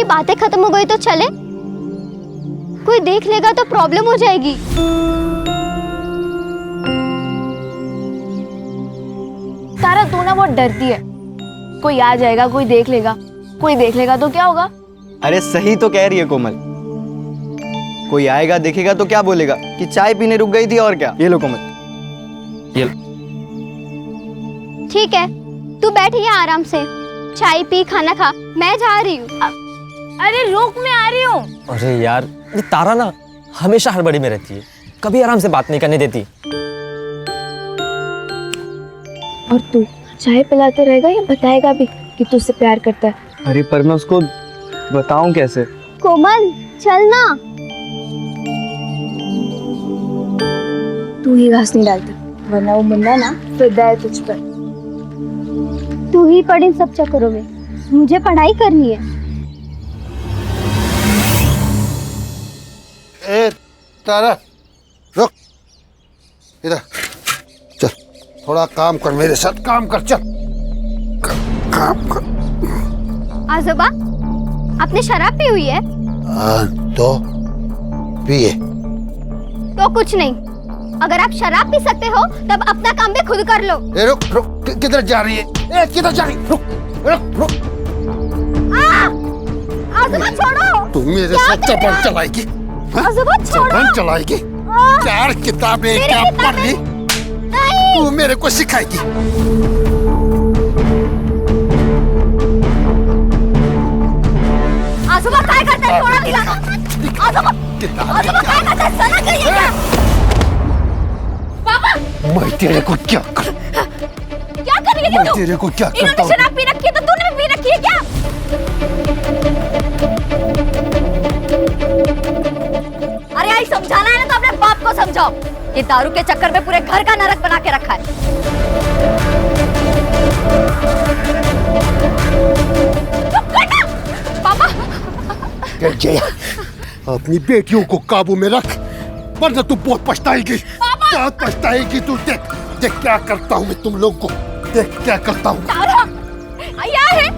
की बातें खत्म हो गई तो चले, कोई देख लेगा तो प्रॉब्लम हो जाएगी। तारा तू ना बहुत डरती है, कोई आ जाएगा, कोई देख लेगा तो क्या होगा? अरे सही तो कह रही है कोमल, कोई आएगा देखेगा तो क्या बोलेगा कि चाय पीने रुक गई थी और क्या। ये लो कोमल, ये लो। ठीक है, तू बैठ यहाँ आराम से, चाय पी, खाना खा, मैं जा रही हूँ। अरे रुक, मैं आ रही हूँ। अरे यार, ये तारा ना हमेशा हड़बड़ी में रहती है, कभी आराम से बात नहीं करने देती। और तू चाय पिलाते रहेगा या बताएगा भी कि तू उससे प्यार करता है? अरे पर मैं उसको बताऊं कैसे? कोमल चल ना। तू ही घास नहीं डालती, वरना वो मुन्ना ना फिदा है तुझ पर। तू ही पढ़ इन सब चक्करों में, मुझे पढ़ाई करनी है। ए तारा रुक, इधर चल, थोड़ा काम कर, मेरे साथ काम कर, चल काम कर। आजोबा, आपने शराब पी हुई है? तो पिए। तो कुछ नहीं, अगर आप शराब पी सकते हो तब अपना काम भी खुद कर लो। ए रुक रुक, किधर जा रही है? ए किधर जा रही? रुक रुक रुक। आजोबा छोड़ो। तू मेरे साथ चपन चलाएगी? आजोबा छोड़ो। चपन चलाएगी? चार किताबें क्या पढ़ ली? तू मेरे को सिखाएगी? आजोबा क्या करते हैं? छोड़ा दिला। आजोबा क्या करते हैं? सना करिए क्या? पापा, मैं तेरे को क्या कर? क्या कर रही है मैं तू? तेरे को क्या करता इन्होंने हूँ? शराब पी रखी है तो तूने भी पी रखी है क्या? अरे आई समझाना है ना तो अपने बाप को समझाओ। ये दारू के चक्कर में पूरे घर का नरक बना के रखा है। चुप कर ना। पापा, जया, अपनी बेटियों को काबू में रख, वरना तू बहुत पछताएगी। बहुत पछताएगी तू। देख देख क्या करता हूँ मैं तुम लोग को, देख क्या करता हूँ। तारा, क्या है?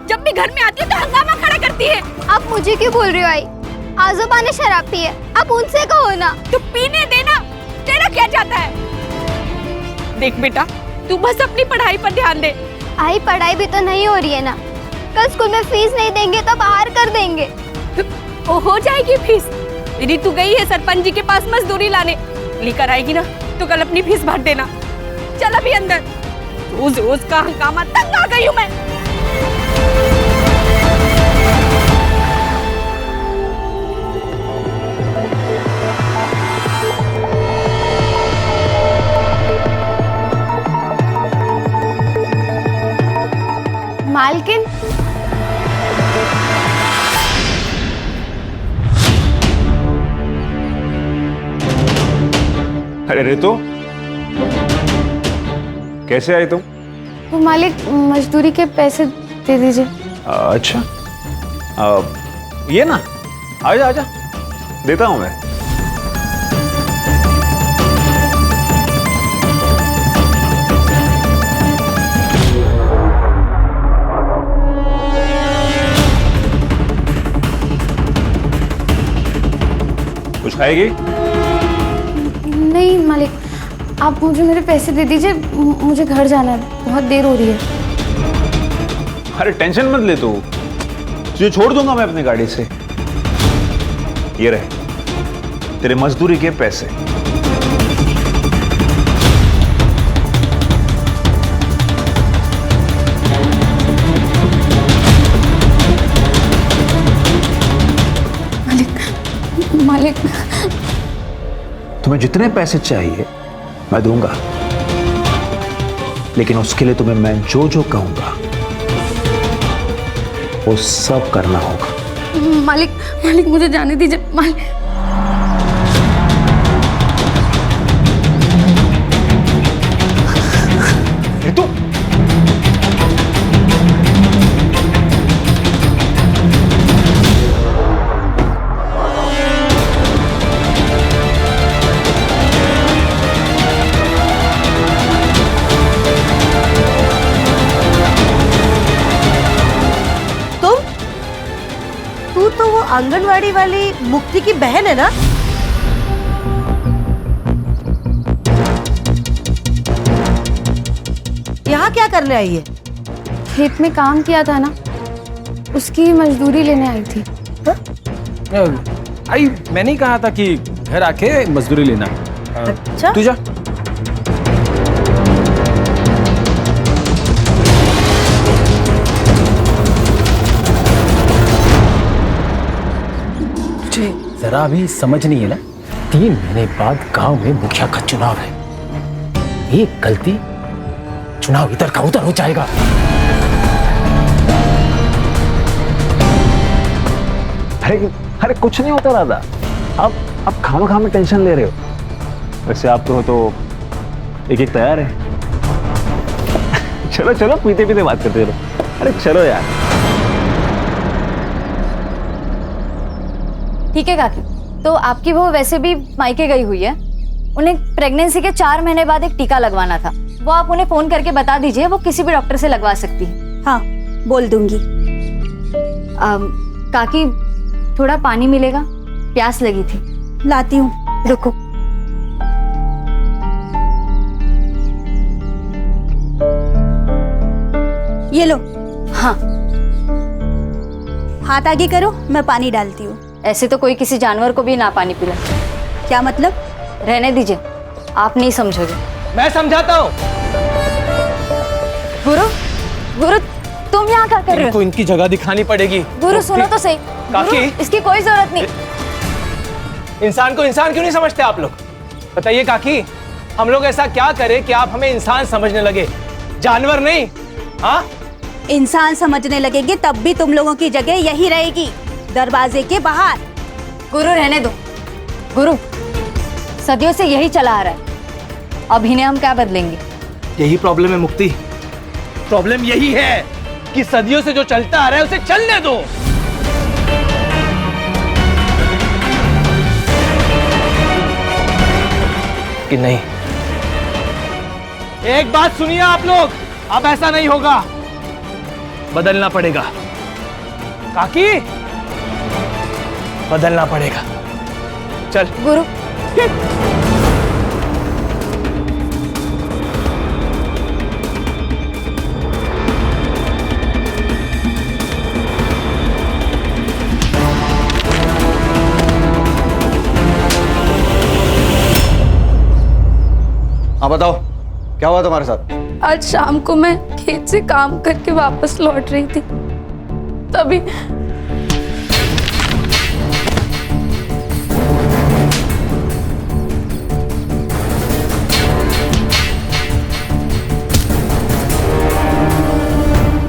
जब भी घर में आती है तो हंगामा खड़ा करती है। आप मुझे क्यों बोल रही हो आई? आजोबा ने शराब पी है, आप उनसे कहो ना। तो पीने देना, तेरा क्या जाता है? देख बेटा, तू बस अपनी पढ़ाई पर ध्यान दे। आई पढ़ाई भी तो नहीं हो रही है ना, कल स्कूल में फीस नहीं देंगे तो बाहर कर देंगे। वो हो जाएगी फीस। यदि तू गई है सरपंच जी के पास मजदूरी लाने, लेकर आएगी ना तो कल अपनी फीस भर देना। चल अभी अंदर, रोज रोज का हंगामा, तंग आ गई हूँ मैं। मालकिन, अरे रितु, कैसे आई तुम? वो मालिक मजदूरी के पैसे दे दीजिए। अच्छा, ये ना, आजा आजा, देता हूं मैं। कुछ खाएगी? नहीं मालिक, आप मुझे मेरे पैसे दे दीजिए, मुझे घर जाना है, बहुत देर हो रही है। अरे टेंशन मत ले तू, तुझे छोड़ दूंगा मैं अपनी गाड़ी से। ये रहे तेरे मजदूरी के पैसे। मालिक, तुम्हें जितने पैसे चाहिए मैं दूंगा, लेकिन उसके लिए तुम्हें मैं जो जो कहूंगा वो सब करना होगा। मालिक मुझे जाने दीजिए मालिक। रितु, तो वो आंगनवाड़ी वाली मुक्ति की बहन है ना? यहाँ क्या करने आई है? खेत में काम किया था ना, उसकी मजदूरी लेने आई थी। आई मैंने ही कहा था कि घर आके मजदूरी लेना। अच्छा। तू जा। तुझे जरा भी समझ नहीं है ना, 3 महीने बाद गांव में मुखिया का चुनाव है। एक गलती, चुनाव इधर का उधर हो जाएगा। अरे कुछ नहीं होता राधा, आप खामा में टेंशन ले रहे हो। वैसे आप तो एक तैयार है। चलो चलो पीते पीते बात करते रहो। अरे चलो यार। ठीक है काकी, तो आपकी बहू वैसे भी मायके गई हुई है, उन्हें प्रेगनेंसी के 4 महीने बाद एक टीका लगवाना था। वो आप उन्हें फोन करके बता दीजिए, वो किसी भी डॉक्टर से लगवा सकती है। हाँ बोल दूंगी। काकी थोड़ा पानी मिलेगा, प्यास लगी थी। लाती हूँ, रुको। ये लो। हाँ, हाथ आगे करो, मैं पानी डालती हूँ। ऐसे तो कोई किसी जानवर को भी ना पानी पिला। क्या मतलब? रहने दीजिए, आप नहीं समझोगे। मैं समझाता हूँ। गुरु तुम यहाँ क्या कर रहे हो? इनको इनकी जगह दिखानी पड़ेगी। गुरु सुनो तो सही। काकी, गुरु, इसकी कोई जरूरत नहीं। इंसान को इंसान क्यों नहीं समझते आप लोग? बताइए काकी, हम लोग ऐसा क्या करें कि आप हमें इंसान समझने लगे, जानवर नहीं? हाँ, इंसान समझने लगेंगे तब भी तुम लोगों की जगह यही रहेगी, दरवाजे के बाहर। गुरु रहने दो। गुरु सदियों से यही चला आ रहा है, अब इन्हें हम क्या बदलेंगे? यही प्रॉब्लम है मुक्ति। प्रॉब्लम यही है कि सदियों से जो चलता आ रहा है उसे चलने दो। कि नहीं? एक बात सुनिए आप लोग, अब ऐसा नहीं होगा, बदलना पड़ेगा। काकी, बदलना पड़ेगा। चल गुरु। हाँ बताओ, क्या हुआ तुम्हारे साथ? आज शाम को मैं खेत से काम करके वापस लौट रही थी, तभी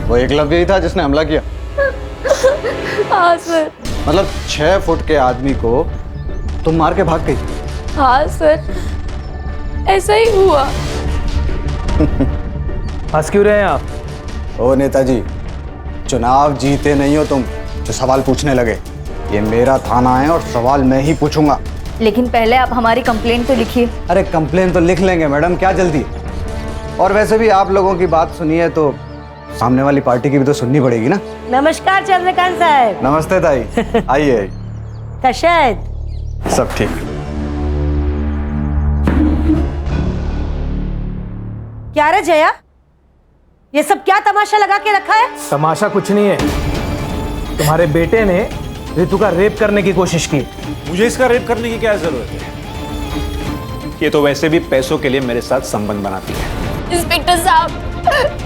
वो एकलव्य ही था जिसने हमला किया? हाँ सर। मतलब 6 फुट के आदमी को तुम मार के भाग गई? हाँ सर, ऐसा ही हुआ। हंस क्यों रहे हैं आप? ओ नेताजी, चुनाव जीते नहीं हो तुम जो सवाल पूछने लगे। ये मेरा थाना है और सवाल मैं ही पूछूंगा। लेकिन पहले आप हमारी कंप्लेंट तो लिखिए। अरे कंप्लेन तो लिख लेंगे मैडम, क्या जल्दी? और वैसे भी आप लोगों की बात सुनी है तो सामने वाली पार्टी की भी तो सुननी पड़ेगी ना। नमस्कार चंद्रकांत साहब। नमस्ते ताई, आइए। कशा आहेत? सब ठीक। क्या रे जया, ये सब क्या तमाशा लगा के रखा है? तमाशा कुछ नहीं है, तुम्हारे बेटे ने ऋतु का रेप करने की कोशिश की। मुझे इसका रेप करने की क्या जरूरत है? ये तो वैसे भी पैसों के लिए मेरे साथ संबंध बनाती है। इंस्पेक्टर साहब,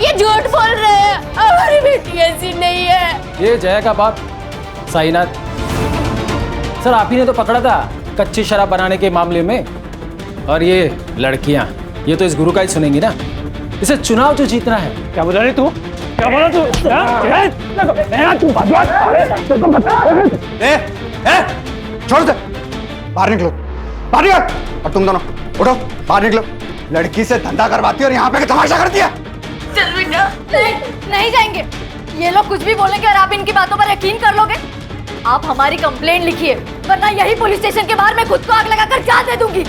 ये झूठ बोल रहे हैं, हमारी बेटी ऐसी नहीं है। ये जया का बाप साईनाथ सर, आप ही ने तो पकड़ा था कच्ची शराब बनाने के मामले में। और ये लड़कियां, ये तो इस गुरु का ही सुनेंगी ना। इसे चुनाव जो जीतना है। क्या बोल रहे तू? क्या बोला तू? छोड़ दे, बाहर निकलो, बाहर निकल। और तुम दोनों उठो, बाहर निकलो। लड़की से धंधा करवाती है और यहाँ पे तमाशा करती है। चल बेटा। नहीं जाएंगे, ये लोग कुछ भी बोलेंगे और आप इनकी बातों पर यकीन कर लोगे। आप हमारी कंप्लेंट लिखिए, वरना यही पुलिस स्टेशन के बाहर मैं खुद को आग लगाकर जान दे दूंगी।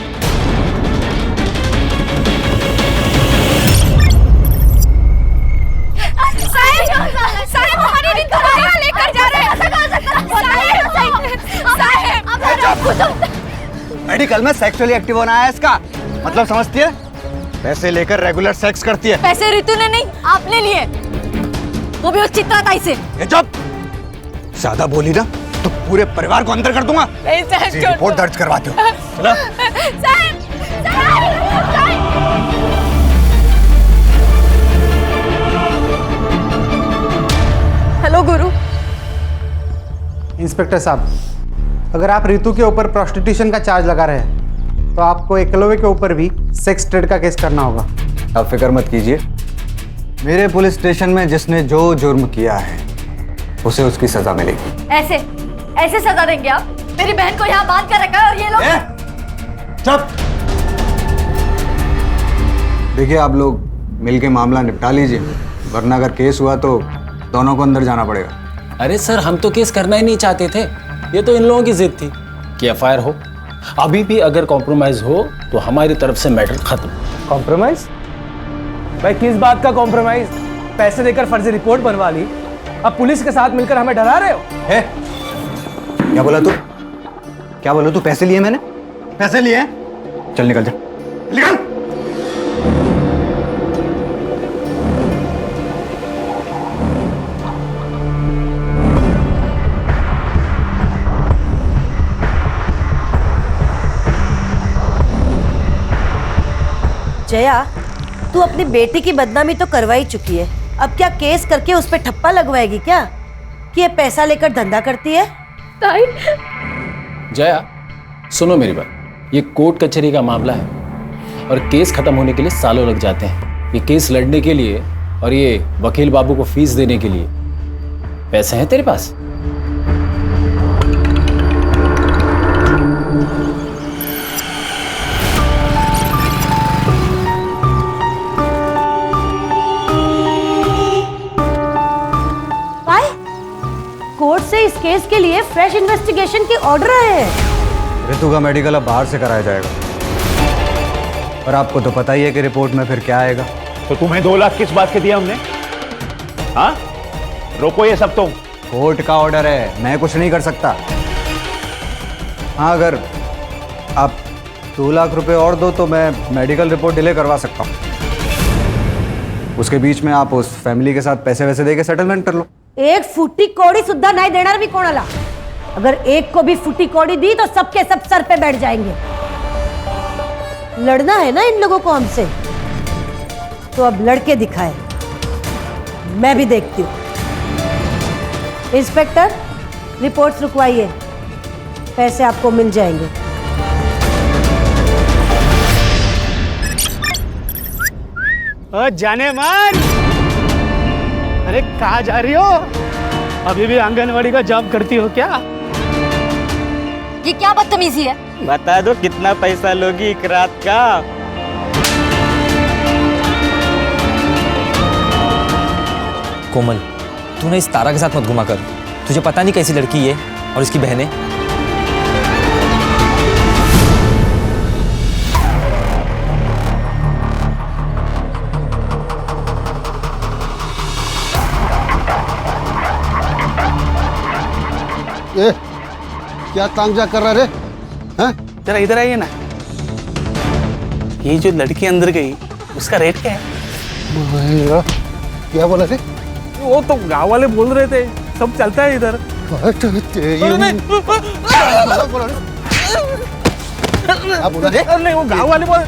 साहब हमारी रिंग लेकर जा रहे हैं। मेडिकल में सेक्सुअली एक्टिव होना है इसका मतलब समझती है? पैसे लेकर रेगुलर सेक्स करती है। पैसे रितु ने नहीं, आपने लिए, वो भी उस चित्राताई से। ये चुप, ज्यादा बोली ना तो पूरे परिवार को अंदर कर दूंगा। रिपोर्ट दर्ज करवाते हो। चलो। हेलो गुरु। इंस्पेक्टर साहब, अगर आप रितु के ऊपर प्रोस्टिट्यूशन का चार्ज लगा रहे हैं तो आपको एकलव्य के ऊपर भी सेक्स ट्रेड का केस करना होगा। आप फिक्र मत कीजिए, मेरे पुलिस स्टेशन में जिसने जो जुर्म किया है उसे उसकी सजा मिलेगी। ऐसे ऐसे सजा देंगे आप? मेरी बहन को यहाँ बांध कर रखा है और ये लोग। चुप। देखिए आप लोग मिलके मामला निपटा लीजिए, वरना अगर केस हुआ तो दोनों को अंदर जाना पड़ेगा। अरे सर, हम तो केस करना ही नहीं चाहते थे, ये तो इन लोगों की जिद थी कि एफआईआर हो। अभी भी अगर कॉम्प्रोमाइज हो तो हमारी तरफ से मैटर खत्म। कॉम्प्रोमाइज? भाई किस बात का कॉम्प्रोमाइज? पैसे देकर फर्जी रिपोर्ट बनवा ली, अब पुलिस के साथ मिलकर हमें डरा रहे हो? है? क्या बोला तू? क्या बोला तू? पैसे लिए मैंने? पैसे लिए? चल निकल जा, निकल। जया, तू अपनी बेटी की बदनामी तो करवा ही चुकी है, अब क्या केस करके उस पे ठप्पा लगवाएगी क्या कि ये पैसा लेकर धंधा करती है? ताई, जया सुनो मेरी बात, ये कोर्ट कचहरी का मामला है और केस खत्म होने के लिए सालों लग जाते हैं। ये केस लड़ने के लिए और ये वकील बाबू को फीस देने के लिए पैसे हैं तेरे पास? कोर्ट से इस केस के लिए फ्रेश इन्वेस्टिगेशन की ऑर्डर आए हैं। रितु का मेडिकल अब बाहर से कराया जाएगा और आपको तो पता ही है कि रिपोर्ट में फिर क्या आएगा। तो तुम्हें 2 लाख किस बात के दिया हमने? हाँ, रोको ये सब। तो कोर्ट का ऑर्डर है, मैं कुछ नहीं कर सकता। हाँ, अगर आप 2 लाख रुपए और दो तो मैं मेडिकल रिपोर्ट डिले करवा सकता हूँ। उसके बीच में आप उस फैमिली के साथ पैसे वैसे दे के सेटलमेंट कर लो। एक फुटी कौड़ी सुद्धा नहीं देना भी कौन आला? अगर एक को भी फुटी कौड़ी दी तो सबके सब सर पे बैठ जाएंगे। लड़ना है ना इन लोगों को हमसे, तो अब लड़के दिखाए, मैं भी देखती हूं। इंस्पेक्टर, रिपोर्ट्स रुकवाइए, पैसे आपको मिल जाएंगे। जाने मन, अरे कहाँ जा रही हो? अभी भी आंगनवाड़ी का जॉब करती हो क्या? ये क्या बदतमीजी है? बता दो कितना पैसा लोगी एक रात का? कोमल, तू ना इस तारा के साथ मत घुमा कर, तुझे पता नहीं कैसी लड़की है और इसकी बहनें। ए, क्या तांजा कर रहा रे? हैं? जरा इधर आइए ना। ये जो लड़की अंदर गई उसका रेट क्या है? क्या बोला रे? वो तो गांव वाले बोल रहे थे, सब चलता है इधर। क्या बोला रे? नहीं, वो गांव वाले बोल।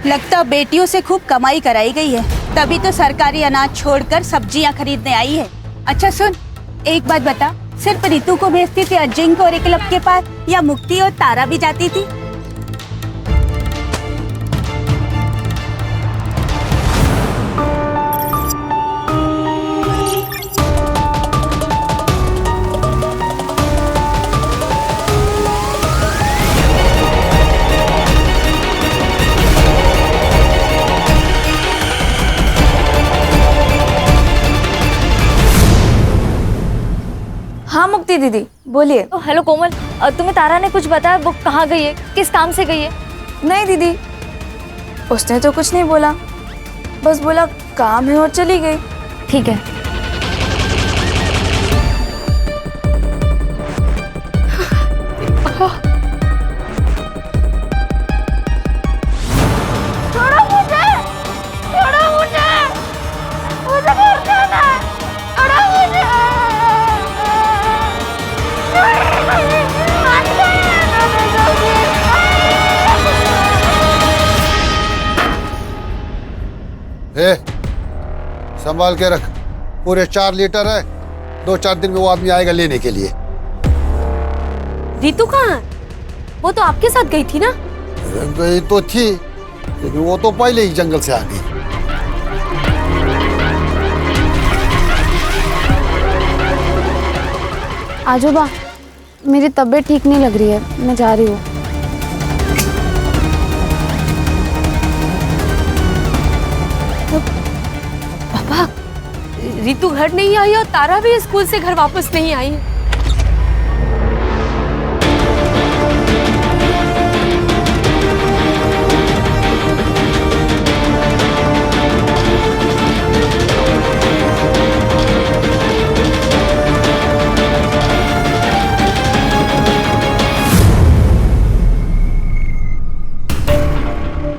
लगता बेटियों से खूब कमाई कराई गई है, तभी तो सरकारी अनाज छोड़कर सब्जियां खरीदने आई है। अच्छा सुन, एक बात बता, सिर्फ रितु को भेजती थी अजिंक्य और एकलव के पास, या मुक्ति और तारा भी जाती थी? हाँ मुक्ति दीदी बोलिए। हेलो कोमल, तुम्हें तारा ने कुछ बताया? वो कहाँ गई है, किस काम से गई है? नहीं दीदी, उसने तो कुछ नहीं बोला, बस बोला काम है और चली गई। ठीक है। ए, संभाल के रख, पूरे 4 लीटर है। 2-4 दिन में वो आदमी आएगा लेने के लिए। रितु कहाँ? वो तो आपके साथ गई थी ना? गई तो थी, लेकिन वो तो पहले ही जंगल से आ गई। आजोबा, मेरी तबीयत ठीक नहीं लग रही है, मैं जा रही हूँ। पापा, रितु घर नहीं आई और तारा भी स्कूल से घर वापस नहीं आई।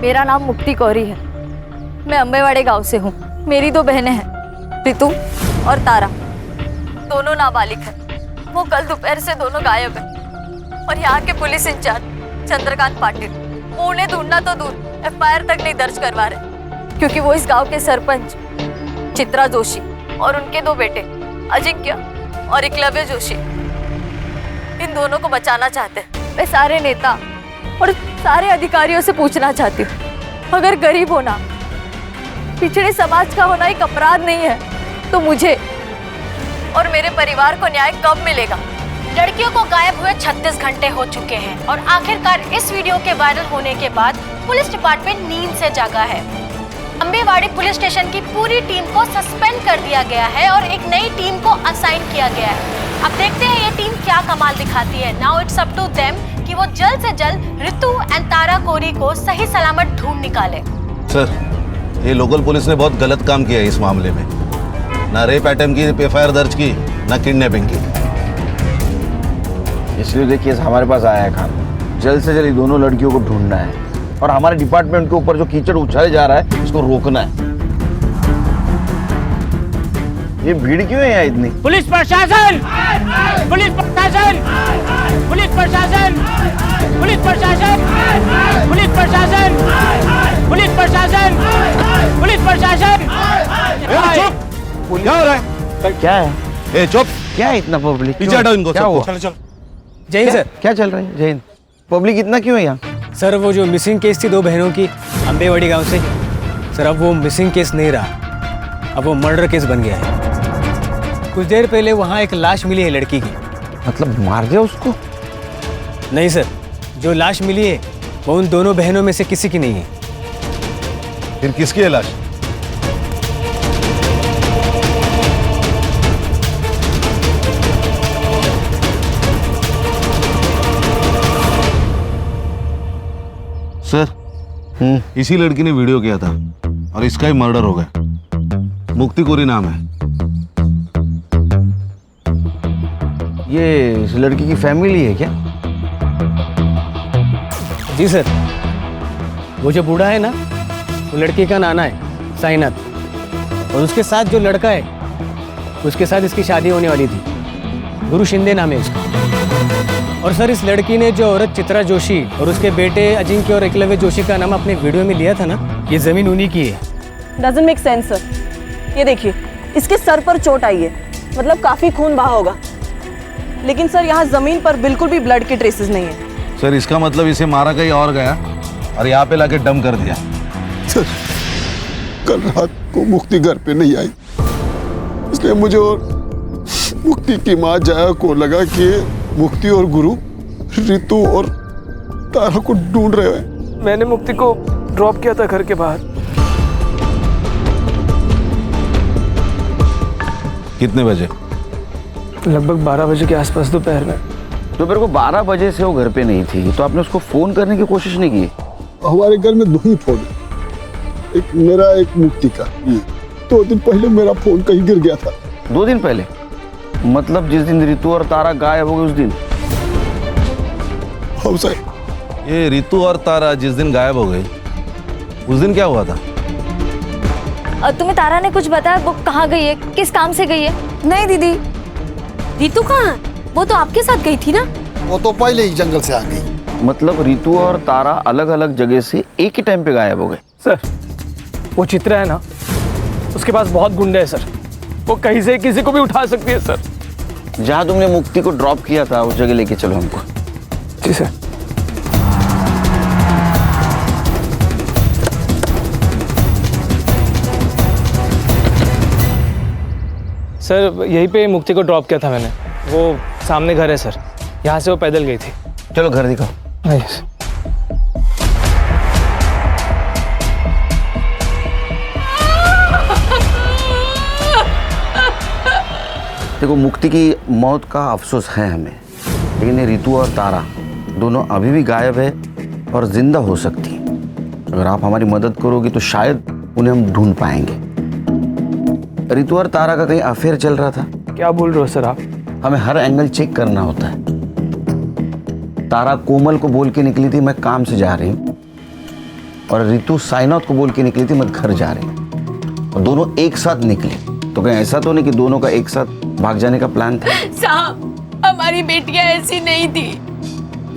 मेरा नाम मुक्ति कौरी है। मैं अम्बेवाड़े गांव से हूँ। मेरी 2 बहनें हैं, रितु और तारा। दोनों नाबालिग हैं। वो कल दोपहर से दोनों गायब हैं। और यहाँ के पुलिस इंचार्ज चंद्रकांत पाटिल वो उन्हें ढूंढना तो दूर FIR तक नहीं दर्ज करवा रहे, क्योंकि वो इस गांव के सरपंच चित्रा जोशी और उनके 2 बेटे अजिंक्य और एकलव्य जोशी, इन दोनों को बचाना चाहते हैं। मैं सारे नेता और सारे अधिकारियों से पूछना चाहती हूँ, अगर गरीब होना, पिछड़े समाज का होना एक अपराध नहीं है, तो मुझे और मेरे परिवार को न्याय कब मिलेगा? लड़कियों को गायब हुए 36 घंटे हो चुके हैं और आखिरकार इस वीडियो के वायरल होने के बाद पुलिस डिपार्टमेंट नींद से जागा है। अम्बेवाड़ी पुलिस स्टेशन की पूरी टीम को सस्पेंड कर दिया गया है और एक नई टीम को असाइन किया गया है। अब देखते हैं ये टीम क्या कमाल दिखाती है। Now it's up to them कि वो जल्द से जल्द रितु एंड तारा कोरी को सही सलामत ढूंढ निकाले। सर, ये लोकल पुलिस ने बहुत गलत काम किया है इस मामले में। ना रेप अटेम्प्ट की FIR दर्ज की, ना किडनैपिंग की। इसलिए देखिए हमारे पास आया है काम। जल्द से जल्द दोनों लड़कियों को ढूंढना है और हमारे डिपार्टमेंट के ऊपर जो कीचड़ उछाले जा रहा है इसको रोकना है। ये भीड़ क्यों है यहाँ इतनी? पुलिस प्रशासन! पुलिस प्रशासन! पुलिस प्रशासन! पुलिस प्रशासन! पुलिस प्रशासन! पुलिस प्रशासन! पुलिस प्रशासन! चुप! क्या हो रहा है? क्या है? चुप! क्या है इतना पब्लिक? पीछे हटाओ इनको। क्या हुआ? चलो चलो। जय हिंद सर। क्या चल रहा है? जय हिंद। पब्लिक इतना क्यों है यहाँ? सर, वो जो मिसिंग केस थी 2 बहनों की अम्बेवाड़ी गांव से, सर अब वो मिसिंग केस नहीं रहा, अब वो मर्डर केस बन गया है। कुछ देर पहले वहाँ एक लाश मिली है लड़की की। मतलब मार दिया उसको? नहीं सर, जो लाश मिली है वो उन दोनों बहनों में से किसी की नहीं है। फिर किसकी है लाश? सर, इसी लड़की ने वीडियो किया था और इसका ही मर्डर हो गया। मुक्ति कोरी नाम है। ये इस लड़की की फैमिली है क्या? जी सर, वो जो बूढ़ा है ना, वो लड़की का नाना है साईनाथ, और उसके साथ जो लड़का है उसके साथ इसकी शादी होने वाली थी। गुरु शिंदे नाम है उसका। और सर, इस लड़की ने जो औरत चित्रा जोशी और उसके बेटे अजिंक्य और एकलव्य जोशी का नाम अपने वीडियो में लिया था ना, ये जमीन उन्हीं की है। Doesn't make sense sir. ये देखिए, इसके सर पर चोट आई है, मतलब काफी खून बहा होगा, लेकिन सर यहाँ जमीन पर बिल्कुल भी ब्लड के ट्रेसेस नहीं है। सर, इसका मतलब इसे मारा कहीं और गया और यहाँ पे लाके डम कर दिया। सर, कल रात को मुक्ति घर पे नहीं आई, इसलिए मुझे और मुक्ति की माँ जया को लगा कि मुक्ति और गुरु रितु और तारा को ढूंढ रहे हैं। मैंने मुक्ति को ड्रॉप किया था घर के बाहर। कितने बजे? लगभग 12 बजे के आसपास दोपहर में। दोपहर को 12 बजे से वो घर पे नहीं थी, तो आपने उसको फोन करने की कोशिश नहीं की? हमारे घर में 2 ही फोन है, एक मेरा एक मुक्ति का। 2 दिन पहले मेरा फोन कहीं गिर गया था। 2 दिन पहले? मतलब जिस दिन रितु और तारा गायब हो गए उस दिन? हाँ सर। ये रितु और तारा जिस दिन गायब हो गई, उस दिन क्या हुआ था? तुम्हें तारा ने कुछ बताया? वो कहाँ गई है, किस काम से गई है? नहीं दीदी। रितु कहाँ? वो तो आपके साथ गई थी ना? वो तो पहले ही जंगल से आ गई। मतलब रितु और तारा अलग अलग जगह से एक ही टाइम पे गायब हो गए? सर, वो चित्रा है ना, उसके पास बहुत गुंडे हैं सर, वो कहीं से किसी को भी उठा सकती है सर। जहाँ तुमने मुक्ति को ड्रॉप किया था उस जगह लेके चलो हमको। जी सर। सर यहीं पे मुक्ति को ड्रॉप किया था मैंने, वो सामने घर है सर, यहाँ से वो पैदल गई थी। चलो घर दिखाओ। यस। देखो मुक्ति की मौत का अफसोस है हमें, लेकिन ये रितु और तारा दोनों अभी भी गायब है और जिंदा हो सकती हैं। अगर आप हमारी मदद करोगे तो शायद उन्हें हम ढूंढ पाएंगे। रितु और तारा का कहीं अफेयर चल रहा था। क्या बोल रहे हो सर आप? हमें हर एंगल चेक करना होता है। तारा कोमल को बोल के निकली थी मैं काम से जा रही हूँ, और रितु साइनाथ को बोल के निकली थी मैं घर जा रही हूँ, और दोनों एक साथ निकली। तो कहीं ऐसा तो नहीं कि दोनों का एक साथ भाग जाने का प्लान था? साहब हमारी बेटियां ऐसी नहीं थी।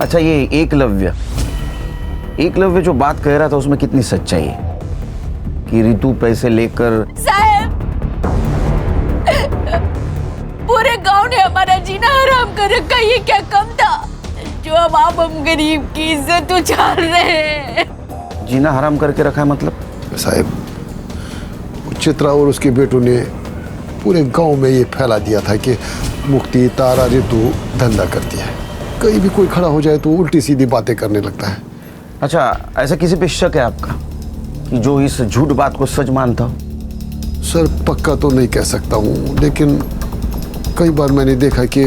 अच्छा ये एकलव्य जो बात कह रहा था उसमें कितनी सच्चाई है कि रितु पैसे लेकर? साहब पूरे गांव ने हमारा जीना हराम कर रखा, ये क्या कम था जो अब आप हम गरीब की इज्जत उछाल रहे हैं? जीना हराम करके रखा है मतलब? साहब चित्रा और उसके बेटों ने पूरे गांव में ये फैला दिया था कि मुक्ति, तारा, रितु धंधा करती है। कहीं भी कोई खड़ा हो जाए तो उल्टी सीधी बातें करने लगता है। अच्छा ऐसा किसी पे शक है आपका कि जो इस झूठ बात को सच मानता हो? सर पक्का तो नहीं कह सकता हूँ, लेकिन कई बार मैंने देखा कि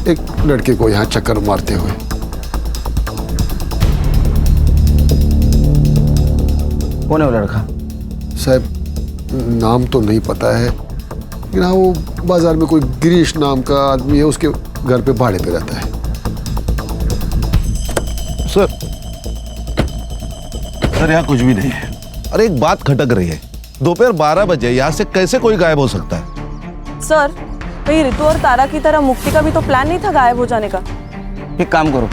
एक लड़के को यहाँ चक्कर मारते हुए। कौन है वो लड़का? साहब नाम तो नहीं पता है, लेकिन हाँ वो बाजार में कोई गिरीश नाम का आदमी है, उसके घर पे भाड़े पे रहता है। सर यहाँ कुछ भी नहीं है। अरे एक बात खटक रही है, दोपहर 12 बजे यहाँ से कैसे कोई गायब हो सकता है? सर कहीं रितु और तारा की तरह मुक्ति का भी तो प्लान नहीं था गायब हो जाने का? एक काम करो,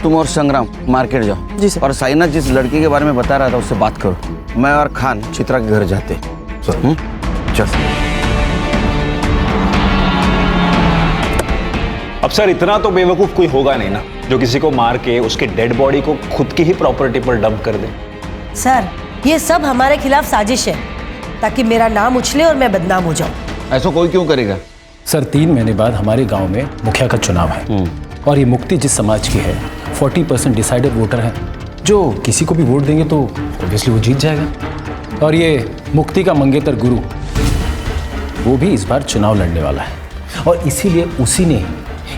तुम और संग्राम मार्केट जाओ। जी सर। और साइनाथ जिस लड़की के बारे में बता रहा था उससे बात करो। मैं और खान चित्रा के घर जाते। चल। अब सर इतना तो बेवकूफ कोई होगा नहीं ना जो किसी को मार के उसके डेड बॉडी को खुद की ही प्रॉपर्टी पर डंप कर दे। सर ये सब हमारे खिलाफ साजिश है ताकि मेरा नाम उछले और मैं बदनाम हो जाऊं। ऐसा कोई क्यों करेगा? सर 3 महीने बाद हमारे गांव में मुखिया का चुनाव है, और ये मुक्ति जिस समाज की है 40% डिसाइडेड वोटर है, जो किसी को भी वोट देंगे तो ऑब्वियसली वो जीत जाएगा। और ये मुक्ति का मंगेतर गुरु वो भी इस बार चुनाव लड़ने वाला है, और इसीलिए उसी ने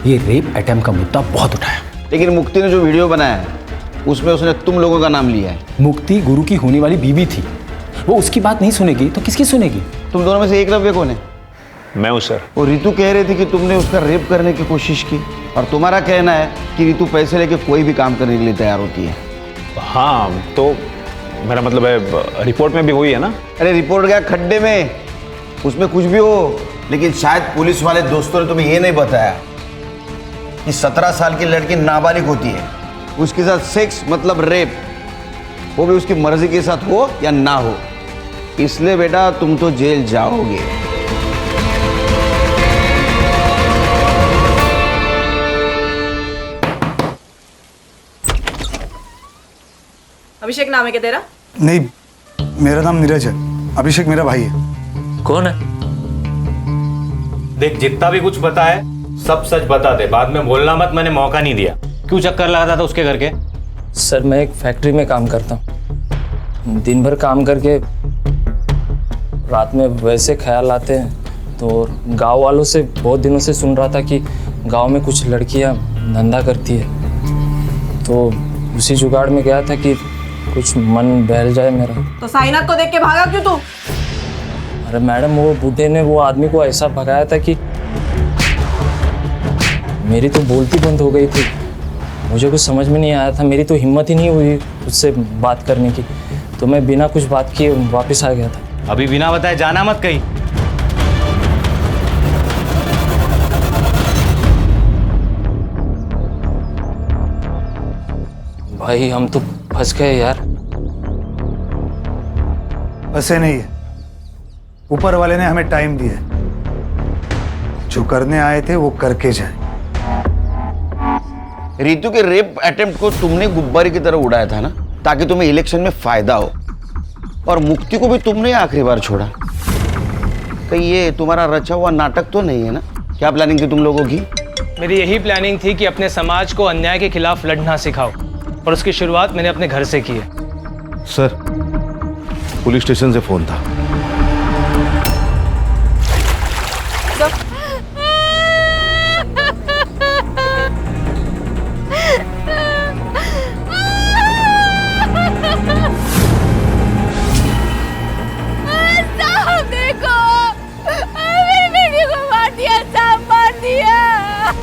ये रेप अटेम्प्ट का मुद्दा बहुत उठाया। लेकिन मुक्ति ने जो वीडियो बनाया है उसमें उसने तुम लोगों का नाम लिया है। मुक्ति गुरु की होने वाली बीवी थी, वो उसकी बात नहीं सुनेगी तो किसकी सुनेगी? तुम दोनों में से एकलव्य कौन है? मैं हूँ सर। और रितु कह रही थी कि तुमने उसका रेप करने की कोशिश की, और तुम्हारा कहना है कि रितु पैसे लेके कोई भी काम करने के लिए तैयार होती है। हाँ तो मेरा मतलब है रिपोर्ट में भी वही है ना। अरे रिपोर्ट गया खड्डे में, उसमें कुछ भी हो, लेकिन शायद पुलिस वाले दोस्तों ने तुम्हें ये नहीं बताया कि 17 साल की लड़की नाबालिग होती है, उसके साथ सेक्स मतलब रेप, वो भी उसकी मर्जी के साथ हो या ना हो। इसलिए बेटा तुम तो जेल जाओगे। अभिषेक नाम है क्या तेरा? नहीं, मेरा नाम नीरज है, अभिषेक मेरा भाई है। कौन है? देख जितना भी कुछ पता है सब सच बता दे, बाद में बोलना मत, मैंने मौका नहीं दिया। क्यों चक्कर लगाता था उसके घर के? सर मैं एक फैक्ट्री में काम करता हूँ, दिन भर काम करके रात में वैसे ख्याल आते हैं, तो गांव वालों से बहुत दिनों से सुन रहा था कि गांव में कुछ लड़कियां धंधा करती है, तो उसी जुगाड़ में गया था कि कुछ मन बहल जाए मेरा। तो साइनाथ को देख के भागा क्यों तू? अरे मैडम वो बूढ़े ने वो आदमी को ऐसा भगाया था कि मेरी तो बोलती बंद हो गई थी, मुझे कुछ समझ में नहीं आया था, मेरी तो हिम्मत ही नहीं हुई उससे बात करने की, तो मैं बिना कुछ बात किए वापस आ गया था। अभी बिना बताए जाना मत कहीं। भाई हम तो फंस गए यार। ऐसे नहीं है, ऊपर वाले ने हमें टाइम दिया, जो करने आए थे वो करके जाए। रितु के रेप अटेम्प्ट को तुमने गुब्बारे की तरह उड़ाया था ना, ताकि तुम्हें इलेक्शन में फायदा हो, और मुक्ति को भी तुमने आखिरी बार छोड़ा। कहीं ये तुम्हारा रचा हुआ नाटक तो नहीं है ना? क्या प्लानिंग थी तुम लोगों की? मेरी यही प्लानिंग थी कि अपने समाज को अन्याय के खिलाफ लड़ना सिखाओ, और उसकी शुरुआत मैंने अपने घर से की है। सर, पुलिस स्टेशन से फोन था।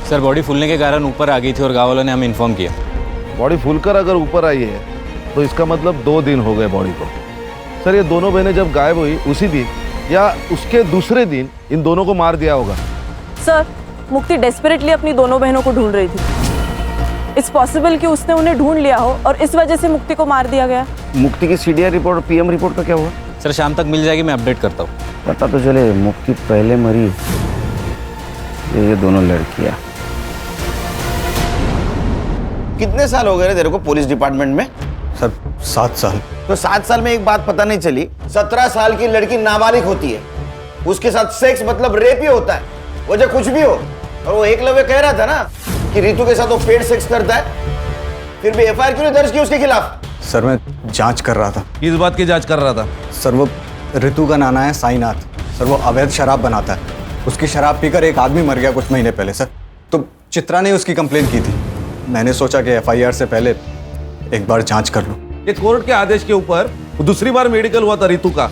सर, बॉडी फूलने के कारण ऊपर आ गई थी और गांव वालों ने हमें इन्फॉर्म किया। बॉडी फूलकर अगर ऊपर आई है तो इसका मतलब 2 दिन हो गए बॉडी को। सर, ये दोनों बहनें जब गायब हुई उसी दिन या उसके दूसरे दिन इन दोनों को मार दिया होगा। सर, मुक्ति डेस्परेटली अपनी दोनों बहनों को ढूंढ रही थी। इट्स पॉसिबल कि उसने उन्हें ढूंढ लिया हो और इस वजह से मुक्ति को मार दिया गया। मुक्ति की सीडीआर रिपोर्ट और पीएम रिपोर्ट का क्या हुआ? सर, शाम तक मिल जाएगी, मैं अपडेट करता हूँ। पता तो चले मुक्ति पहले मरी, ये दोनों लड़कियां। कितने साल हो गए तेरे को पुलिस डिपार्टमेंट में? सर, 7 साल। तो 7 साल में एक बात पता नहीं चली, 17 साल की लड़की नाबालिग होती है, उसके साथ सेक्स मतलब रेप ही होता है, वजह कुछ भी हो। और वो एकलव्य कह रहा था ना कि रितु के साथ वो पेड सेक्स करता है, फिर भी एफआईआर क्यों नहीं दर्ज की उसके खिलाफ? सर, मैं जांच कर रहा था। किस बात की जांच कर रहा था? सर, वो रितु का नाना है साईनाथ। सर, वो अवैध शराब बनाता है। उसकी शराब पीकर एक आदमी मर गया कुछ महीने पहले सर, तो चित्रा ने उसकी कंप्लेंट की थी। मैंने सोचा कि एफआईआर से पहले एक बार जांच कर लूं। ये कोर्ट के आदेश के ऊपर दूसरी बार मेडिकल हुआ था रितु का,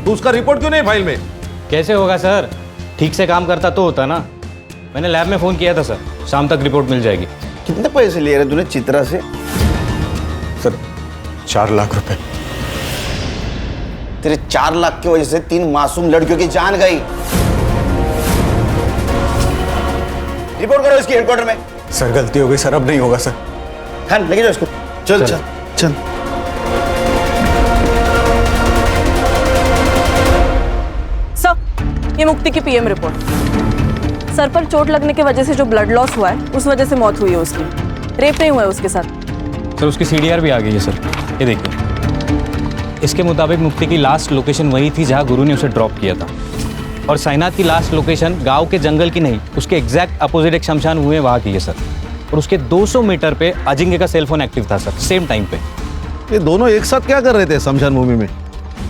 तो उसका रिपोर्ट क्यों नहीं फाइल में? कैसे होगा सर? ठीक से काम करता तो होता ना। मैंने लैब में फ़ोन किया था सर, शाम तक रिपोर्ट मिल जाएगी। कितने पैसे लिए रहे तूने चित्रा से? सर, 4 लाख रुपए। तेरे 4 लाख की वजह से 3 मासूम लड़कियों की जान गई। रिपोर्ट करो इसकी हेडक्वार्टर में। सर, गलती हो गई सर, अब नहीं होगा सर। हाँ, लेके जाओ इसको। चल चल चल। सर, ये मुक्ति की पीएम रिपोर्ट। सर पर चोट लगने की वजह से जो ब्लड लॉस हुआ है, उस वजह से मौत हुई है उसकी। रेप नहीं हुआ है उसके साथ। सर, उसकी सीडीआर भी आ गई है सर, ये देखिए। इसके मुताबिक मुक्ति की लास्ट लोकेशन वही थी जहां गुरु ने उसे ड्रॉप किया था, और साईनाथ की लास्ट लोकेशन गांव के जंगल की नहीं, उसके एग्जैक्ट अपोजिट एक शमशान हुए वहाँ की है सर। और उसके 200 मीटर पे अजिंक्य का सेलफोन एक्टिव था सर, सेम टाइम पे। ये दोनों एक साथ क्या कर रहे थे शमशान भूमि में?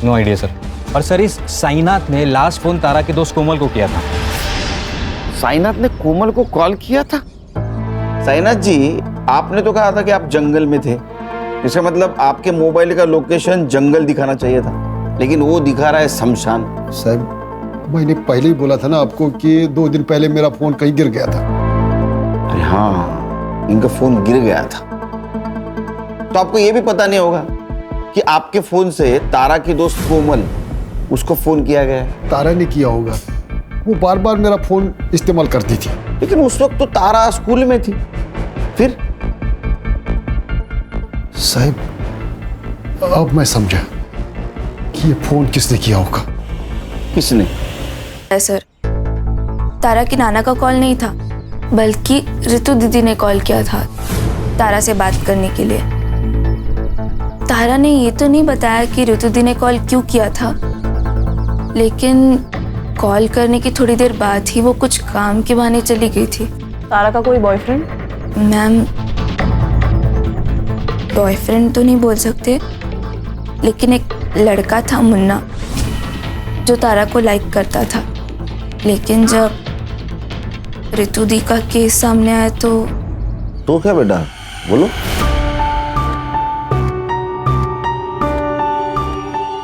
No idea sir. और सर, इस साईनाथ ने लास्ट फोन तारा के दोस्त कोमल को किया था। साईनाथ ने कोमल को कॉल किया था? साईनाथ जी, आपने तो कहा था कि आप जंगल में थे, इसका मतलब आपके मोबाइल का लोकेशन जंगल दिखाना चाहिए था, लेकिन वो दिखा रहा है शमशान। साहब, मैंने पहले ही बोला था ना आपको कि 2 दिन पहले मेरा फोन कहीं गिर गया था। अरे हाँ, इनका फोन गिर गया था। तो आपको ये भी पता नहीं होगा कि आपके फोन से तारा की दोस्त कोमल, उसको फोन किया गया है। तारा ने किया होगा, वो बार बार मेरा फोन इस्तेमाल करती थी। लेकिन उस वक्त तो तारा स्कूल में थी। फिर साहब, अब मैं समझा कि ये फोन किसने किया होगा। किसने? सर, तारा की नाना का कॉल नहीं था, बल्कि रितु दीदी ने कॉल किया था तारा से बात करने के लिए। तारा ने ये तो नहीं बताया कि रितु दी ने कॉल क्यों किया था, लेकिन कॉल करने की थोड़ी देर बाद ही वो कुछ काम के बहाने चली गई थी। तारा का कोई बॉयफ्रेंड? मैम, बॉयफ्रेंड तो नहीं बोल सकते, लेकिन एक लड़का था मुन्ना, जो तारा को लाइक करता था। लेकिन जब रितु दी का केस सामने आया तो क्या बेटा, बोलो।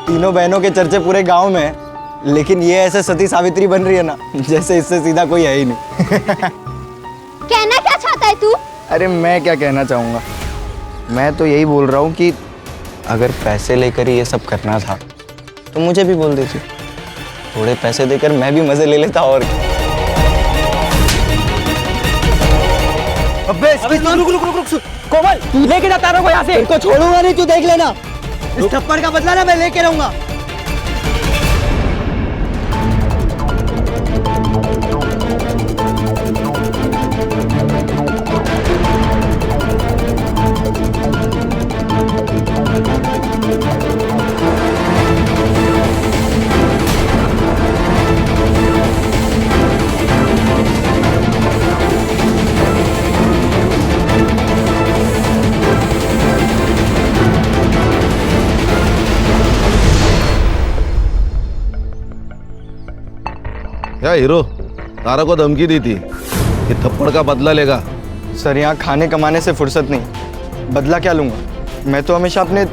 तीनों बहनों के चर्चे पूरे गांव में है, लेकिन ये ऐसे सती सावित्री बन रही है ना, जैसे इससे सीधा कोई है ही नहीं। कहना क्या चाहता है तू? अरे मैं क्या कहना चाहूँगा, मैं तो यही बोल रहा हूँ कि अगर पैसे लेकर ही ये सब करना था तो मुझे भी बोल देती, थोड़े पैसे देकर मैं भी मजे ले लेता। और अबे रुक कोमल, तू लेके जा तारा को यहाँ से। इनको छोड़ूंगा नहीं, तू देख लेना। इस थप्पड़ का बदला ना मैं लेके रहूंगा। क्या हीरो तारा को धमकी दी थी कि थप्पड़ का बदला लेगा? सर यहाँ खाने कमाने से फुर्सत नहीं, बदला क्या लूँगा? मैं तो हमेशा अपने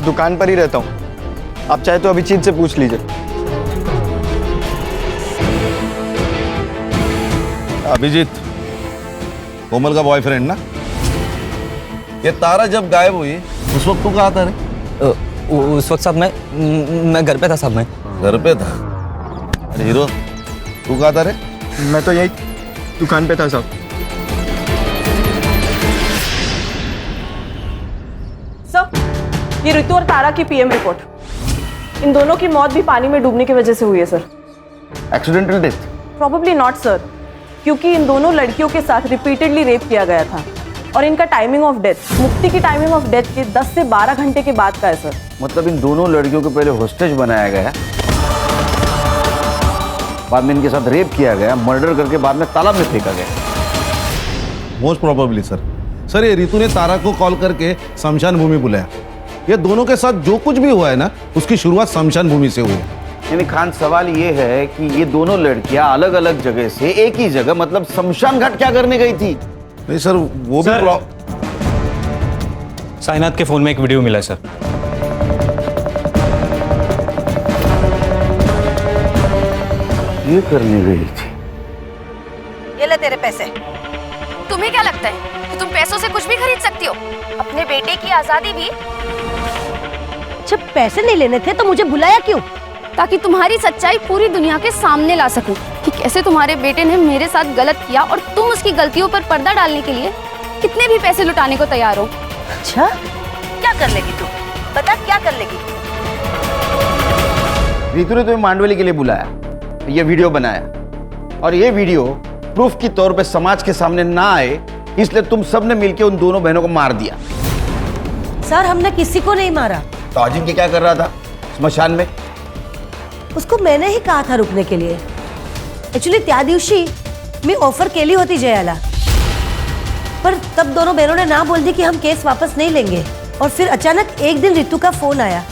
दुकान पर ही रहता हूँ। आप चाहे तो अभिजीत से पूछ लीजिए। अभिजीत कोमल का बॉयफ्रेंड ना? ये तारा जब गायब हुई उस वक्त तू कहाँ था रे? उस वक्त साहब मैं घर पे था साहब। मैं घर पे था? अरे हीरो तू कहाँ था रे? मैं तो यही दुकान पे था साहब। सर, ये ऋतु और तारा की पीएम रिपोर्ट। इन दोनों की मौत भी पानी में डूबने की वजह से हुई है sir. Accidental death? Probably not sir, क्योंकि इन दोनों लड़कियों के साथ रिपीटेडली रेप किया गया था और इनका टाइमिंग ऑफ डेथ मुक्ति की टाइमिंग ऑफ डेथ के 10 से 12 घंटे के बाद का है सर। मतलब इन दोनों लड़कियों को पहले होस्टेज बनाया गया, बाद में इनके साथ रेप किया गया, मर्डर करके बाद में तालाब में फेंका गया। Most probably sir. सर ये रितु ने तारा को कॉल करके शमशान भूमि बुलाया। ये दोनों के साथ जो कुछ भी हुआ है ना, उसकी शुरुआत शमशान भूमि से हुई है। यानी खान सवाल ये है कि ये दोनों लड़कियां अलग अलग जगह से एक ही जगह मतलब शमशान घाट क्या करने गई थी? नहीं सर, वो भी साइनाथ के फोन में एक वीडियो मिला सर। ये करने गई थी। ये ले तेरे पैसे। तुम्हें क्या लगता है कि तुम पैसों से कुछ भी खरीद सकती हो? अपने बेटे की आजादी भी। जब पैसे नहीं लेने थे तो मुझे बुलाया क्यों? ताकि तुम्हारी सच्चाई पूरी दुनिया के सामने ला सकूं कि कैसे तुम्हारे बेटे ने मेरे साथ गलत किया और तुम उसकी गलतियों पर पर्दा डालने के लिए कितने भी पैसे लुटाने को तैयार हो। अच्छा, क्या कर लेगी तू? बता क्या कर लेगी? रितु ने तुम्हें मांडवली के लिए बुलाया, ये वीडियो बनाया और ये वीडियो प्रूफ के तौर पे समाज के सामने ना आए, इसलिए तुम सबने मिलकर उन दोनों बहनों को मार दिया। सर, हमने किसी को नहीं मारा। तो अजिंक्य क्या कर रहा था स्मशान में? उसको मैंने ही कहा था रुकने के लिए। एक्चुअली त्या दिवशी मी ऑफर केली होती जयाला, पर तब दोनों बहनों ने ना बोल दी कि हम केस वापस नहीं लेंगे। और फिर अचानक एक दिन रितु का फोन आया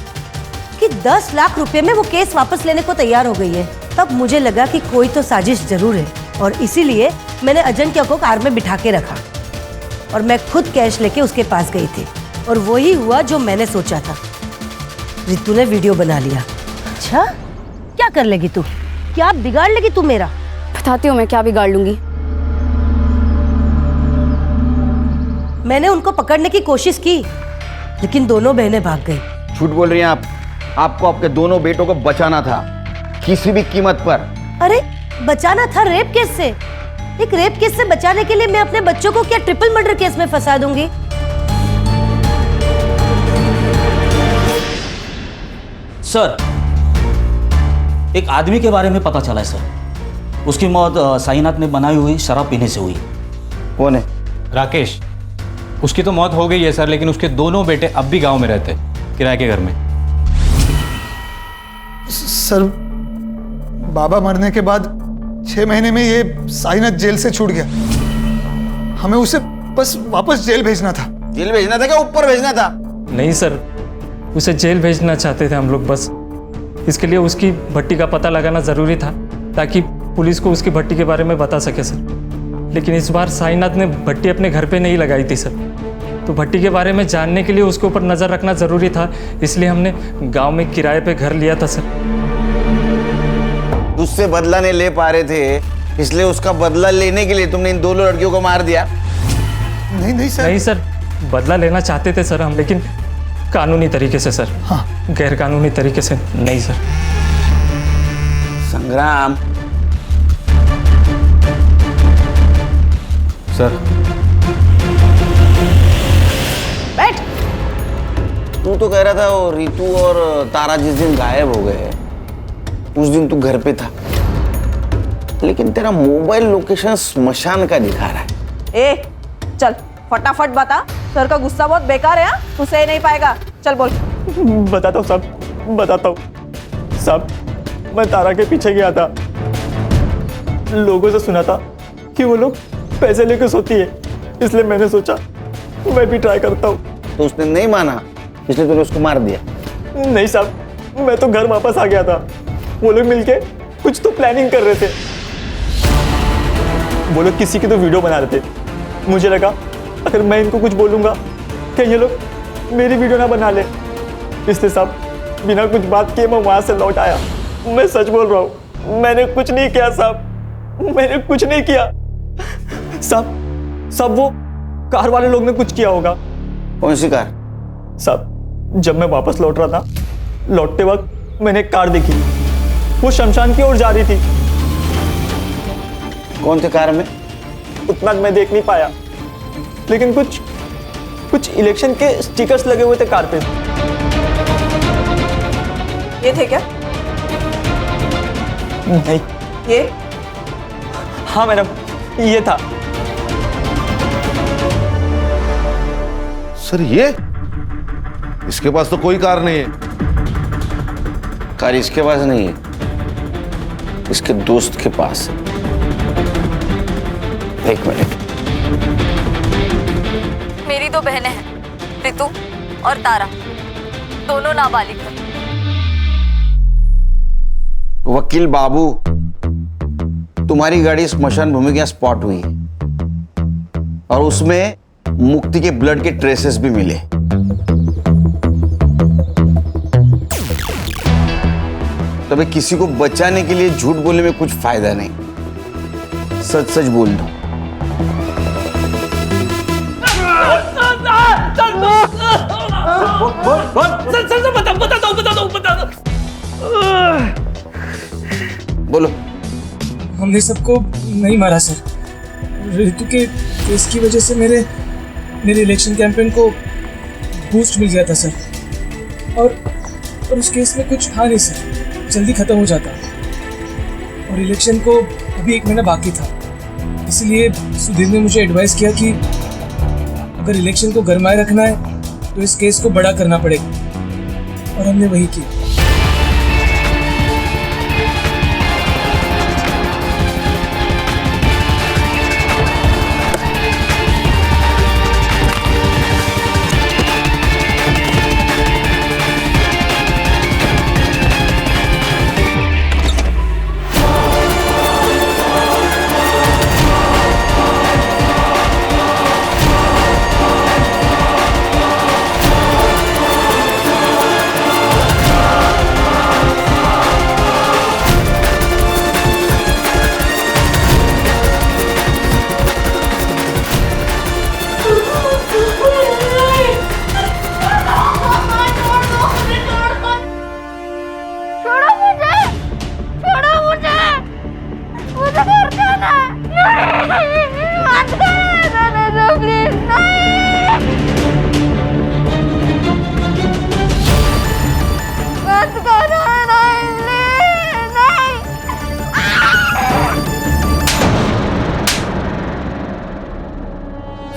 कि 10 लाख रुपए में वो केस वापस लेने को तैयार हो गई है। तब मुझे लगा कि कोई तो साजिश जरूर है और इसीलिए मैंने अजिंक्य को कार में बिठा के रखा और मैं खुद कैश लेके उसके पास गई थी और वही हुआ जो मैंने सोचा था। रितु ने वीडियो बना लिया। अच्छा, क्या कर लेगी तू? क्या बिगाड़ लेगी तू मेरा? बताती हूँ मैं क्या बिगाड़ लूंगी। मैंने उनको पकड़ने की कोशिश की लेकिन दोनों बहनें भाग गई। झूठ बोल रही हैं आप। आपको आपके दोनों बेटों को बचाना था किसी भी कीमत पर। अरे बचाना था रेप केस से? एक रेप केस से बचाने के लिए मैं अपने बच्चों को क्या ट्रिपल मर्डर केस में फंसा दूंगी? सर, एक आदमी के बारे में पता चला है सर। उसकी मौत साईनाथ ने बनाई हुई शराब पीने से हुई। कौन है? राकेश। उसकी तो मौत हो गई है सर, लेकिन उसके दोनों बेटे अब भी गांव में रहते हैं, किराए के घर में। सर, बाबा मरने के बाद 6 महीने में ये साईनाथ जेल से छूट गया। हमें उसे बस वापस जेल भेजना था। जेल भेजना था क्या ऊपर भेजना था? नहीं सर, उसे जेल भेजना चाहते थे हम लोग। बस इसके लिए उसकी भट्टी का पता लगाना ज़रूरी था ताकि पुलिस को उसकी भट्टी के बारे में बता सके सर। लेकिन इस बार साईनाथ ने भट्टी अपने घर पे नहीं लगाई थी सर, तो भट्टी के बारे में जानने के लिए उसके ऊपर नज़र रखना ज़रूरी था, इसलिए हमने गांव में किराए पे घर लिया था सर। उससे बदला नहीं ले पा रहे थे, इसलिए उसका बदला लेने के लिए तुमने इन दोनों लड़कियों को मार दिया? नहीं सर। नहीं सर, बदला लेना चाहते थे सर हम, लेकिन कानूनी तरीके से सर। हाँ। गैर कानूनी तरीके से नहीं सर। संग्राम। सर। बैठ। तू तो कह रहा था वो रितु और तारा जिस दिन गायब हो गए उस दिन तू घर पे था, लेकिन तेरा मोबाइल लोकेशन स्मशान का दिखा रहा है। ए, चल फटाफट बता। सर का गुस्सा बहुत बेकार है। तू सह नहीं पाएगा। चल बोल। बताता हूँ साहब, बताता हूँ साहब। मैं तारा के पीछे गया था, लोगों से सुना था कि वो लोग पैसे लेकर सोती है, इसलिए मैंने सोचा मैं भी ट्राई करता हूँ। तो उसने नहीं माना, इसलिए तूने उसको मार दिया? नहीं साहब, मैं तो घर वापस आ गया था। वो लोग मिलके कुछ तो प्लानिंग कर रहे थे, वो लोग किसी की तो वीडियो बना रहे थे। मुझे लगा अगर मैं इनको कुछ बोलूँगा कि ये लोग मेरी वीडियो ना बना ले, इसलिए साहब बिना कुछ बात किए मैं वहाँ से लौट आया। मैं सच बोल रहा हूँ, मैंने कुछ नहीं किया साहब, मैंने कुछ नहीं किया। साहब वो कार वाले लोग ने कुछ किया होगा। कौन सी कार? साहब जब मैं वापस लौट रहा था, लौटते वक्त मैंने एक कार देखी, वो शमशान की ओर जा रही थी। कौन थे कार में? उतना मैं देख नहीं पाया, लेकिन कुछ इलेक्शन के स्टिकर्स लगे हुए थे कार पे। ये थे क्या? नहीं। ये? हाँ मैडम, ये था। सर ये इसके पास तो कोई कार नहीं है। कार इसके पास नहीं है, इसके दोस्त के पास है। एक मिनट। मेरी दो बहनें हैं, रितु और तारा, दोनों नाबालिग हैं। वकील बाबू, तुम्हारी गाड़ी स्मशान भूमि के स्पॉट हुई और उसमें मुक्ति के ब्लड के ट्रेसेस भी मिले। तभी किसी को बचाने के लिए झूठ बोलने में कुछ फायदा नहीं, सच सच बोल दो। बोलो। हमने सबको नहीं मारा सर, ऋतु के केस की वजह से मेरे इलेक्शन कैंपेन को बूस्ट मिल गया था सर, और उस केस में कुछ था नहीं सर, जल्दी खत्म हो जाता, और इलेक्शन को अभी 1 महीना बाकी था। इसलिए सुधीर ने मुझे एडवाइस किया कि अगर इलेक्शन को गरमाए रखना है तो इस केस को बड़ा करना पड़ेगा, और हमने वही किया।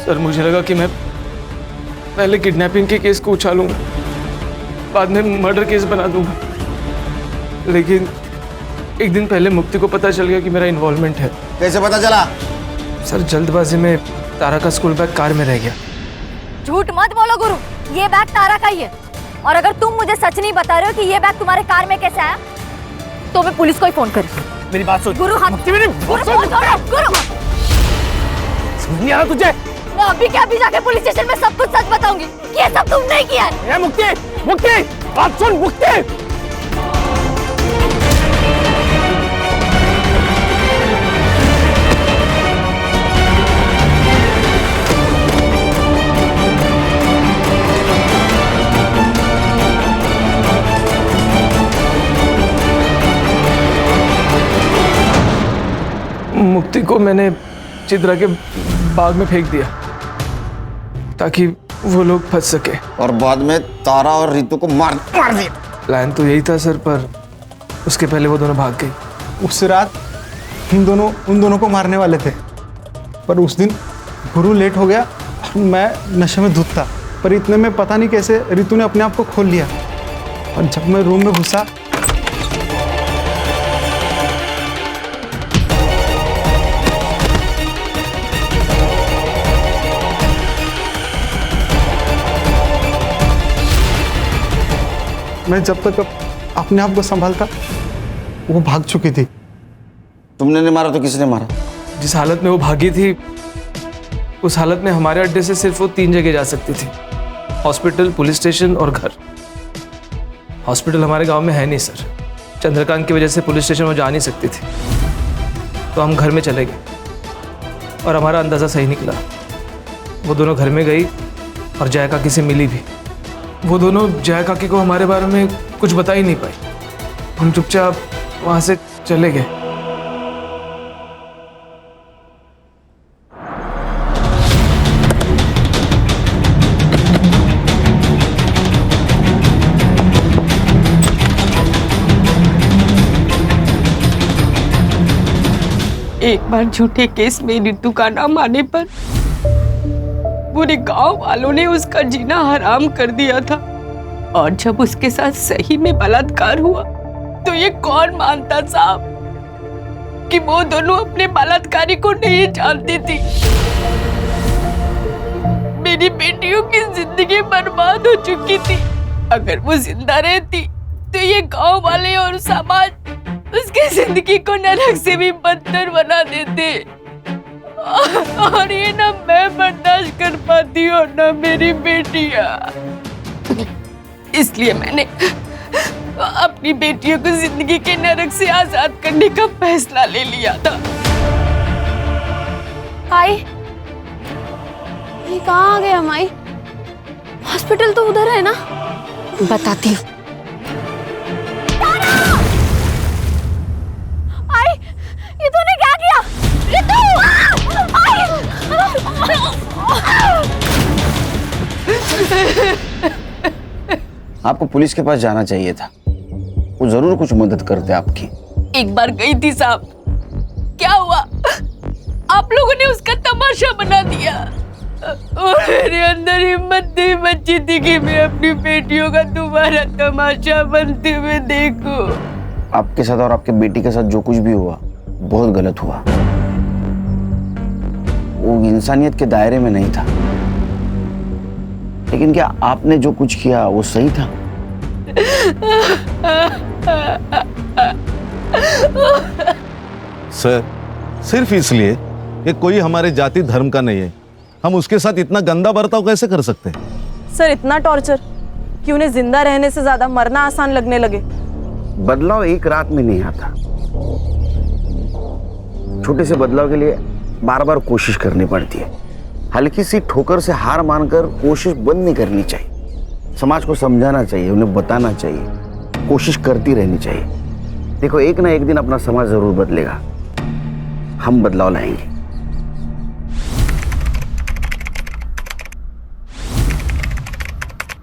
सर मुझे लगा कि मैं पहले किडनैपिंग के केस को उछालूंगा, बाद में मर्डर केस बना दूंगा, लेकिन एक दिन पहले मुक्ति को पता चल गया कि मेरा इन्वॉल्वमेंट है। कैसे पता चला? सर जल्दबाजी में तारा का स्कूल बैग कार में रह गया। झूठ मत बोलो गुरु, ये बैग तारा का ही है, और अगर तुम मुझे सच नहीं बता रहे हो कि ये बैग तुम्हारे कार में कैसे आया, तो मैं पुलिस को ही फोन करूँ। मेरी बात सुन। गुरु हाथ गुरु समझ नहीं आ रहा तुझे? मैं अभी के अभी जाके पुलिस स्टेशन में सब कुछ सच बताऊंगी कि ये सब तुमने किया है। मुक्ति, मुक्ति, बात सुन मुक्ति। मुक्ति को मैंने चित्रा के बाग में फेंक दिया ताकि वो लोग फंस सके, और बाद में तारा और रितु को मार दिया। प्लान तो यही था सर, पर उसके पहले वो दोनों भाग गई। उस रात उन दोनों को मारने वाले थे, पर उस दिन गुरु लेट हो गया और मैं नशे में धुत था, पर इतने में पता नहीं कैसे रितु ने अपने आप को खोल लिया, और जब मैं रूम में घुसा मैं जब तक अपने आप को संभालता वो भाग चुकी थी। तुमने नहीं मारा तो किसने मारा? जिस हालत में वो भागी थी, उस हालत में हमारे अड्डे से सिर्फ वो 3 जगह जा सकती थी, हॉस्पिटल, पुलिस स्टेशन और घर। हॉस्पिटल हमारे गांव में है नहीं सर, चंद्रकांत की वजह से पुलिस स्टेशन वो जा नहीं सकती थी, तो हम घर में चले गए और हमारा अंदाज़ा सही निकला। वो दोनों घर में गई और जया काकी से मिली भी। वो दोनों जया काकी को हमारे बारे में कुछ बता ही नहीं पाई, हम चुपचाप वहाँ से चले गए। एक बार झूठे केस में रितु का नाम आने पर पूरे गांव वालों ने उसका जीना हराम कर दिया था, और जब उसके साथ सही में बलात्कार हुआ तो ये कौन मानता साहब कि वो दोनों अपने बलात्कारी को नहीं जानती थी। मेरी बेटियों की जिंदगी बर्बाद हो चुकी थी। अगर वो जिंदा रहती तो ये गांव वाले और समाज उसकी जिंदगी को नरक से भी बदतर बना देते, और ये ना मैं बर्दाश्त कर पाती और ना मेरी बेटियां। इसलिए मैंने अपनी बेटियों को जिंदगी के नरक से आजाद करने का फैसला ले लिया था। आई, ये कहाँ आ गए हम? आई, हॉस्पिटल तो उधर है ना? बताती हूँ। आई, ये तूने क्या किया? रितु! आपको पुलिस के पास जाना चाहिए था, वो जरूर कुछ मदद करते आपकी। एक बार गई थी साहब, क्या हुआ? आप लोगों ने उसका तमाशा बना दिया और मेरे अंदर हिम्मत नहीं बची थी कि मैं अपनी बेटियों का दोबारा तमाशा बनते हुए देखूं। आपके साथ और आपके बेटी के साथ जो कुछ भी हुआ बहुत गलत हुआ, वो इंसानियत के दायरे में नहीं था। लेकिन क्या आपने जो कुछ किया वो सही था? सर, सिर्फ इसलिए कि कोई हमारे जाति धर्म का नहीं है, हम उसके साथ इतना गंदा बर्ताव कैसे कर सकते हैं? सर, इतना टॉर्चर कि उन्हें जिंदा रहने से ज्यादा मरना आसान लगने लगे। बदलाव एक रात में नहीं आता, छोटे से बदलाव के लिए बार बार कोशिश करनी पड़ती है। हल्की सी ठोकर से हार मानकर कोशिश बंद नहीं करनी चाहिए। समाज को समझाना चाहिए, उन्हें बताना चाहिए, कोशिश करती रहनी चाहिए। देखो, एक ना एक दिन अपना समाज जरूर बदलेगा, हम बदलाव लाएंगे।